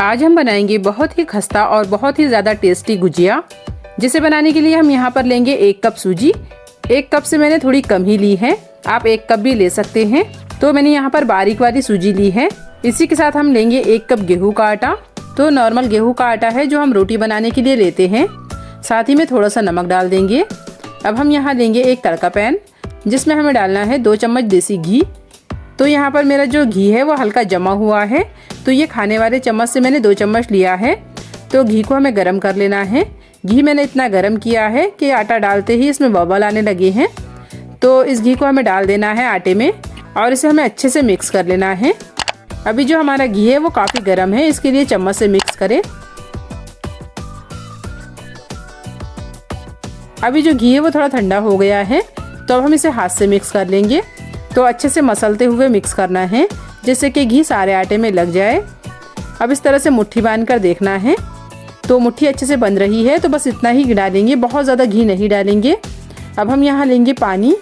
आज हम बनाएंगे बहुत ही खस्ता और बहुत ही ज़्यादा टेस्टी गुजिया। जिसे बनाने के लिए हम यहाँ पर लेंगे 1 कप सूजी। 1 कप से मैंने थोड़ी कम ही ली है, आप 1 कप भी ले सकते हैं। तो मैंने यहाँ पर बारीक वाली सूजी ली है। इसी के साथ हम लेंगे 1 कप गेहूं का आटा। तो नॉर्मल गेहूं का आटा है जो हम रोटी बनाने के लिए लेते हैं। साथ ही में थोड़ा सा नमक डाल देंगे। अब हम यहाँ लेंगे एक तड़का पैन जिसमें हमें डालना है 2 चम्मच देसी घी। तो यहाँ पर मेरा जो घी है वो हल्का जमा हुआ है, तो ये खाने वाले चम्मच से मैंने 2 चम्मच लिया है। तो घी को हमें गरम कर लेना है। घी मैंने इतना गरम किया है कि आटा डालते ही इसमें बबल आने लगे हैं। तो इस घी को हमें डाल देना है आटे में और इसे हमें अच्छे से मिक्स कर लेना है। अभी जो हमारा घी है वो काफ़ी गर्म है, इसके लिए चम्मच से मिक्स करें। अभी जो घी है वो थोड़ा ठंडा हो गया है, तो अब हम इसे हाथ से मिक्स कर लेंगे। तो अच्छे से मसलते हुए मिक्स करना है जिससे कि घी सारे आटे में लग जाए। अब इस तरह से मुट्ठी बांध कर देखना है। तो मुट्ठी अच्छे से बन रही है, तो बस इतना ही डालेंगे, बहुत ज़्यादा घी नहीं डालेंगे। अब हम यहाँ लेंगे पानी।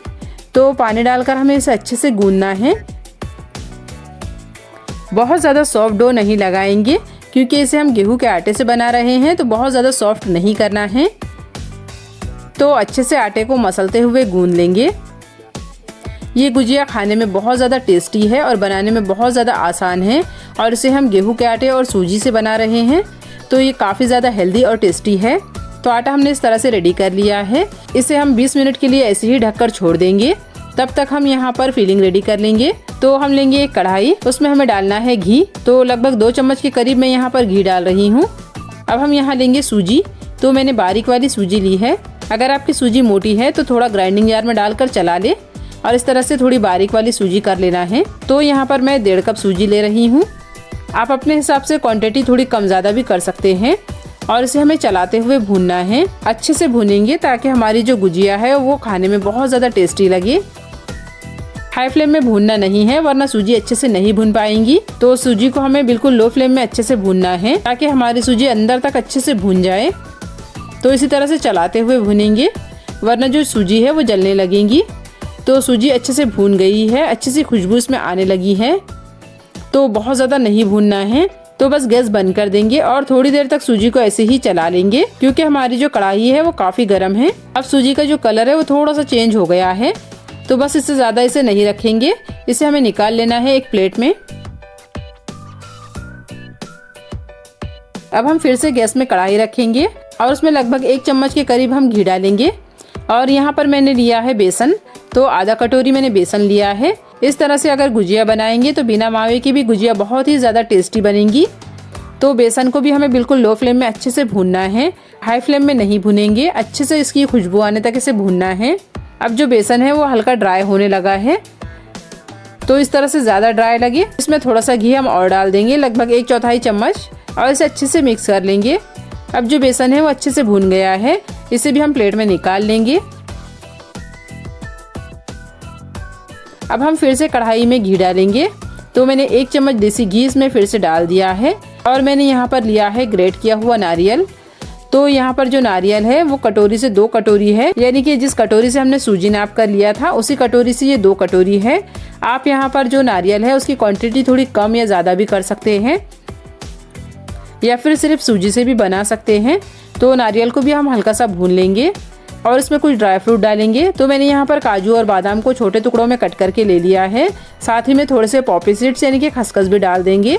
तो पानी डालकर हमें इसे अच्छे से गूंदना है। बहुत ज़्यादा सॉफ्ट डो नहीं लगाएंगे क्योंकि इसे हम गेहूं के आटे से बना रहे हैं, तो बहुत ज़्यादा सॉफ्ट नहीं करना है। तो अच्छे से आटे को मसलते हुए गूंद लेंगे। ये गुजिया खाने में बहुत ज़्यादा टेस्टी है और बनाने में बहुत ज़्यादा आसान है, और इसे हम गेहूं के आटे और सूजी से बना रहे हैं, तो ये काफ़ी ज़्यादा हेल्दी और टेस्टी है। तो आटा हमने इस तरह से रेडी कर लिया है। इसे हम 20 मिनट के लिए ऐसे ही ढककर छोड़ देंगे। तब तक हम यहाँ पर फिलिंग रेडी कर लेंगे। तो हम लेंगे एक कढ़ाई, उसमें हमें डालना है घी। तो लगभग 2 चम्मच के करीब मैं यहाँ पर घी डाल रही हूँ। अब हम यहाँ लेंगे सूजी। तो मैंने बारीक वाली सूजी ली है। अगर आपकी सूजी मोटी है तो थोड़ा ग्राइंडिंग जार में डालकर चला ले, और इस तरह से थोड़ी बारीक वाली सूजी कर लेना है। तो यहाँ पर मैं 1.5 कप सूजी ले रही हूँ। आप अपने हिसाब से क्वांटिटी थोड़ी कम ज़्यादा भी कर सकते हैं। और इसे हमें चलाते हुए भूनना है, अच्छे से भूनेंगे ताकि हमारी जो गुजिया है वो खाने में बहुत ज़्यादा टेस्टी लगे। हाई फ्लेम में भूनना नहीं है वरना सूजी अच्छे से नहीं भून पाएंगी। तो सूजी को हमें बिल्कुल लो फ्लेम में अच्छे से भूनना है ताकि हमारी सूजी अंदर तक अच्छे से भून जाए। तो इसी तरह से चलाते हुए भूनेंगे वरना जो सूजी है वो जलने लगेंगी। तो सूजी अच्छे से भून गई है, अच्छी सी खुशबू इसमें आने लगी है। तो बहुत ज़्यादा नहीं भूनना है, तो बस गैस बंद कर देंगे और थोड़ी देर तक सूजी को ऐसे ही चला लेंगे क्योंकि हमारी जो कढ़ाई है वो काफ़ी गर्म है। अब सूजी का जो कलर है वो थोड़ा सा चेंज हो गया है, तो बस इससे ज़्यादा इसे नहीं रखेंगे। इसे हमें निकाल लेना है एक प्लेट में। अब हम फिर से गैस में कढ़ाई रखेंगे और उसमें लगभग 1 चम्मच के करीब हम घी डालेंगे। और यहाँ पर मैंने लिया है बेसन। तो आधा कटोरी मैंने बेसन लिया है। इस तरह से अगर गुजिया बनाएंगे तो बिना मावे की भी गुजिया बहुत ही ज़्यादा टेस्टी बनेंगी। तो बेसन को भी हमें बिल्कुल लो फ्लेम में अच्छे से भूनना है, हाई फ्लेम में नहीं भूनेंगे। अच्छे से इसकी खुशबू आने तक इसे भूनना है। अब जो बेसन है वो हल्का ड्राई होने लगा है, तो इस तरह से ज़्यादा ड्राई लगे इसमें थोड़ा सा घी हम और डाल देंगे, लगभग 1/4 चम्मच, और इसे अच्छे से मिक्स कर लेंगे। अब जो बेसन है वो अच्छे से भून गया है, इसे भी हम प्लेट में निकाल लेंगे। अब हम फिर से कढ़ाई में घी डालेंगे। तो मैंने 1 चम्मच देसी घी इसमें फिर से डाल दिया है, और मैंने यहाँ पर लिया है ग्रेट किया हुआ नारियल। तो यहाँ पर जो नारियल है वो कटोरी से 2 कटोरी है, यानी कि जिस कटोरी से हमने सूजी नाप कर लिया था उसी कटोरी से ये 2 कटोरी है। आप यहाँ पर जो नारियल है उसकी क्वांटिटी थोड़ी कम या ज़्यादा भी कर सकते हैं, या फिर सिर्फ सूजी से भी बना सकते हैं। तो नारियल को भी हम हल्का सा भून लेंगे और इसमें कुछ ड्राई फ्रूट डालेंगे। तो मैंने यहाँ पर काजू और बादाम को छोटे टुकड़ों में कट करके ले लिया है। साथ ही में थोड़े से पॉपी सीड्स यानी कि खसखस भी डाल देंगे,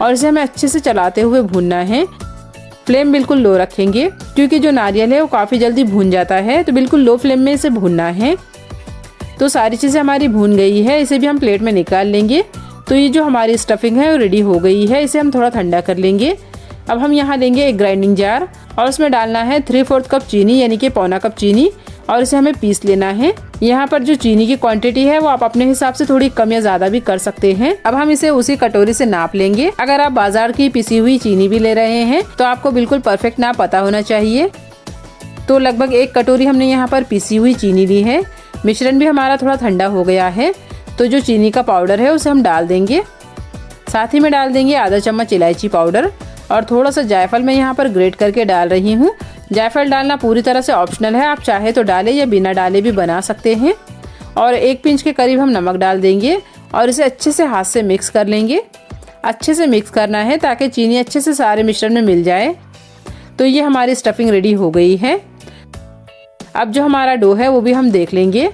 और इसे हमें अच्छे से चलाते हुए भूनना है। फ्लेम बिल्कुल लो रखेंगे क्योंकि जो नारियल है वो काफ़ी जल्दी भून जाता है, तो बिल्कुल लो फ्लेम में इसे भूनना है। तो सारी चीज़ें हमारी भून गई है, इसे भी हम प्लेट में निकाल लेंगे। तो ये जो हमारी स्टफिंग है वो रेडी हो गई है, इसे हम थोड़ा ठंडा कर लेंगे। अब हम यहाँ लेंगे एक ग्राइंडिंग जार और उसमें डालना है 3/4 कप चीनी यानी कि पौना कप चीनी, और इसे हमें पीस लेना है। यहाँ पर जो चीनी की क्वांटिटी है वो आप अपने हिसाब से थोड़ी कम या ज़्यादा भी कर सकते हैं। अब हम इसे उसी कटोरी से नाप लेंगे। अगर आप बाजार की पिसी हुई चीनी भी ले रहे हैं तो आपको बिल्कुल परफेक्ट नाप पता होना चाहिए। तो लगभग 1 कटोरी हमने यहाँ पर पिसी हुई चीनी ली है। मिश्रण भी हमारा थोड़ा ठंडा हो गया है, तो जो चीनी का पाउडर है उसे हम डाल देंगे। साथ ही में डाल देंगे आधा चम्मच इलायची पाउडर, और थोड़ा सा जायफल मैं यहाँ पर ग्रेट करके डाल रही हूँ। जायफल डालना पूरी तरह से ऑप्शनल है, आप चाहे तो डालें या बिना डाले भी बना सकते हैं। और 1 पिंच के करीब हम नमक डाल देंगे और इसे अच्छे से हाथ से मिक्स कर लेंगे। अच्छे से मिक्स करना है ताकि चीनी अच्छे से सारे मिश्रण में मिल जाए। तो ये हमारी स्टफिंग रेडी हो गई है। अब जो हमारा डो है वो भी हम देख लेंगे।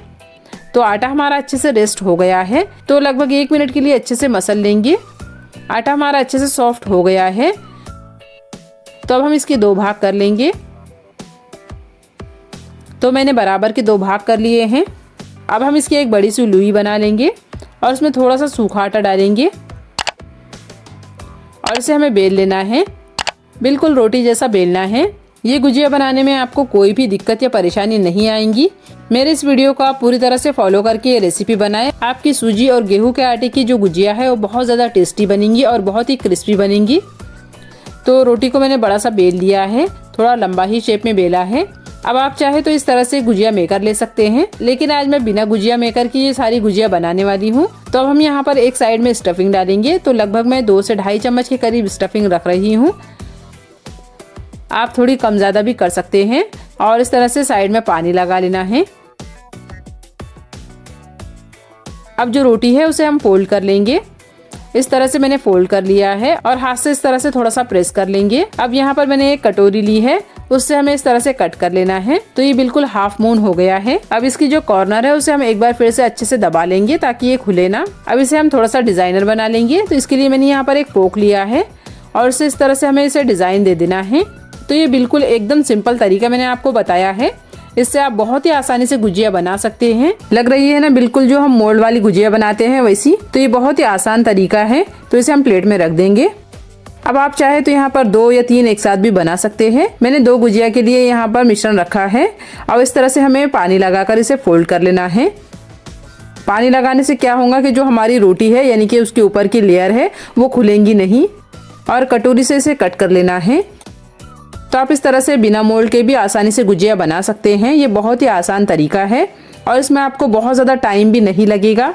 तो आटा हमारा अच्छे से रेस्ट हो गया है, तो लगभग 1 मिनट के लिए अच्छे से मसल लेंगे। आटा हमारा अच्छे से सॉफ्ट हो गया है। तो अब हम इसके 2 भाग कर लेंगे। तो मैंने बराबर के 2 भाग कर लिए हैं। अब हम इसकी एक बड़ी सी लूई बना लेंगे और उसमें थोड़ा सा सूखा आटा डालेंगे और इसे हमें बेल लेना है। बिल्कुल रोटी जैसा बेलना है। ये गुजिया बनाने में आपको कोई भी दिक्कत या परेशानी नहीं आएंगी। मेरे इस वीडियो को आप पूरी तरह से फॉलो करके ये रेसिपी बनाएं। आपकी सूजी और गेहूं के आटे की जो गुजिया है वो बहुत ज़्यादा टेस्टी बनेंगी और बहुत ही क्रिस्पी बनेंगी। तो रोटी को मैंने बड़ा सा बेल लिया है, थोड़ा लंबा ही शेप में बेला है। अब आप चाहे तो इस तरह से गुजिया मेकर ले सकते हैं, लेकिन आज मैं बिना गुजिया मेकर की ये सारी गुजिया बनाने वाली हूँ। तो अब हम यहाँ पर एक साइड में स्टफिंग डालेंगे। तो लगभग मैं 2 से 2.5 चम्मच के करीब स्टफिंग रख रही हूँ। आप थोड़ी कम ज़्यादा भी कर सकते हैं और इस तरह से साइड में पानी लगा लेना है। अब जो रोटी है उसे हम फोल्ड कर लेंगे। इस तरह से मैंने फोल्ड कर लिया है और हाथ से इस तरह से थोड़ा सा प्रेस कर लेंगे। अब यहाँ पर मैंने एक कटोरी ली है, उससे हमें इस तरह से कट कर लेना है। तो ये बिल्कुल हाफ मून हो गया है। अब इसकी जो कॉर्नर है उसे हम एक बार फिर से अच्छे से दबा लेंगे ताकि ये खुले ना। अब इसे हम थोड़ा सा डिजाइनर बना लेंगे। तो इसके लिए मैंने यहाँ पर एक फोक लिया है और इसे इस तरह से हमें इसे डिजाइन दे देना है। तो ये बिल्कुल एकदम सिंपल तरीका मैंने आपको बताया है। इससे आप बहुत ही आसानी से गुजिया बना सकते हैं। लग रही है ना बिल्कुल जो हम मोल्ड वाली गुजिया बनाते हैं वैसी। तो ये बहुत ही आसान तरीका है। तो इसे हम प्लेट में रख देंगे। अब आप चाहे तो यहाँ पर 2 या 3 एक साथ भी बना सकते हैं। मैंने 2 गुजिया के लिए यहाँ पर मिश्रण रखा है। अब इस तरह से हमें पानी लगाकर इसे फोल्ड कर लेना है। पानी लगाने से क्या होगा कि जो हमारी रोटी है यानी कि उसके ऊपर की लेयर है वो खुलेंगी नहीं। और कटोरी से इसे कट कर लेना है। तो आप इस तरह से बिना मोल्ड के भी आसानी से गुजिया बना सकते हैं। ये बहुत ही आसान तरीका है और इसमें आपको बहुत ज़्यादा टाइम भी नहीं लगेगा।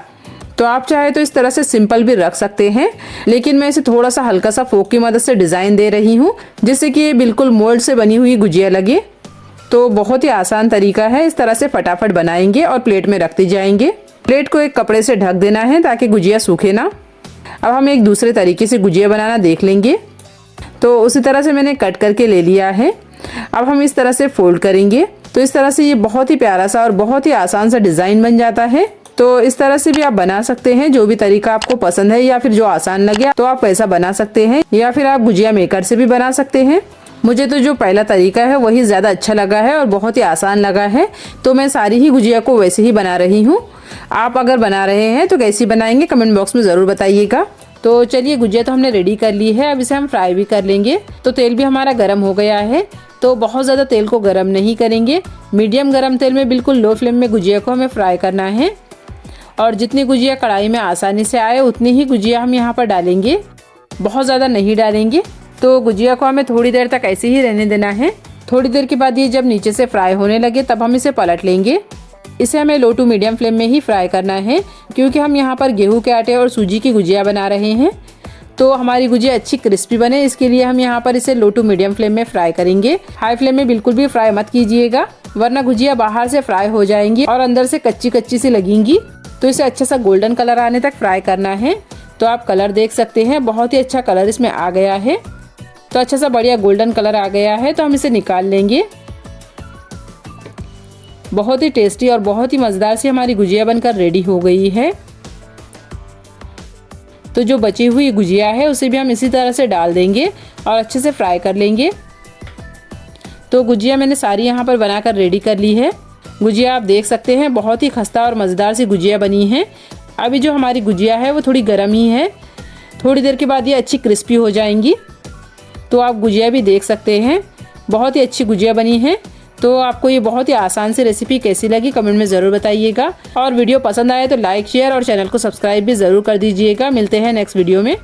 तो आप चाहे तो इस तरह से सिंपल भी रख सकते हैं, लेकिन मैं इसे थोड़ा सा हल्का सा फोक की मदद से डिज़ाइन दे रही हूँ जिससे कि ये बिल्कुल मोल्ड से बनी हुई गुजिया लगे। तो बहुत ही आसान तरीका है। इस तरह से फटाफट बनाएंगे और प्लेट में रखते जाएंगे। प्लेट को एक कपड़े से ढक देना है ताकि गुजिया सूखे ना। अब हम एक दूसरे तरीके से गुजिया बनाना देख लेंगे। तो उसी तरह से मैंने कट करके ले लिया है। अब हम इस तरह से फोल्ड करेंगे। तो इस तरह से ये बहुत ही प्यारा सा और बहुत ही आसान सा डिज़ाइन बन जाता है। तो इस तरह से भी आप बना सकते हैं। जो भी तरीका आपको पसंद है या फिर जो आसान लगे तो आप वैसा बना सकते हैं, या फिर आप गुजिया मेकर से भी बना सकते हैं। मुझे तो जो पहला तरीका है वही ज़्यादा अच्छा लगा है और बहुत ही आसान लगा है। तो मैं सारी ही गुजिया को वैसे ही बना रही हूँ। आप अगर बना रहे हैं तो कैसी बनाएंगे कमेंट बॉक्स में ज़रूर बताइएगा। तो चलिए गुजिया तो हमने रेडी कर ली है। अब इसे हम फ्राई भी कर लेंगे। तो तेल भी हमारा गर्म हो गया है। तो बहुत ज़्यादा तेल को गर्म नहीं करेंगे, मीडियम गर्म तेल में बिल्कुल लो फ्लेम में गुजिया को हमें फ्राई करना है। और जितनी गुजिया कढ़ाई में आसानी से आए उतनी ही गुजिया हम यहाँ पर डालेंगे, बहुत ज़्यादा नहीं डालेंगे। तो गुजिया को हमें थोड़ी देर तक ऐसे ही रहने देना है। थोड़ी देर के बाद ये जब नीचे से फ्राई होने लगे तब हम इसे पलट लेंगे। इसे हमें लो टू मीडियम फ्लेम में ही फ्राई करना है, क्योंकि हम यहाँ पर गेहूं के आटे और सूजी की गुजिया बना रहे हैं। तो हमारी गुजिया अच्छी क्रिस्पी बने इसके लिए हम यहाँ पर इसे लो टू मीडियम फ्लेम में फ्राई करेंगे। हाई फ्लेम में बिल्कुल भी फ्राई मत कीजिएगा, वरना गुजिया बाहर से फ्राई हो जाएंगी और अंदर से कच्ची कच्ची सी लगेंगी। तो इसे अच्छा सा गोल्डन कलर आने तक फ्राई करना है। तो आप कलर देख सकते हैं, बहुत ही अच्छा कलर इसमें आ गया है। तो अच्छा सा बढ़िया गोल्डन कलर आ गया है। तो हम इसे निकाल लेंगे। बहुत ही टेस्टी और बहुत ही मज़ेदार सी हमारी गुजिया बनकर रेडी हो गई है। तो जो बची हुई गुजिया है उसे भी हम इसी तरह से डाल देंगे और अच्छे से फ्राई कर लेंगे। तो गुजिया मैंने सारी यहाँ पर बनाकर रेडी कर ली है। गुजिया आप देख सकते हैं बहुत ही खस्ता और मज़ेदार सी गुजिया बनी है। अभी जो हमारी गुजिया है वो थोड़ी गर्म ही है, थोड़ी देर के बाद ये अच्छी क्रिस्पी हो जाएंगी। तो आप गुजिया भी देख सकते हैं, बहुत ही अच्छी गुजिया बनी है। तो आपको ये बहुत ही आसान सी रेसिपी कैसी लगी कमेंट में ज़रूर बताइएगा। और वीडियो पसंद आए तो लाइक शेयर और चैनल को सब्सक्राइब भी ज़रूर कर दीजिएगा। मिलते हैं नेक्स्ट वीडियो में।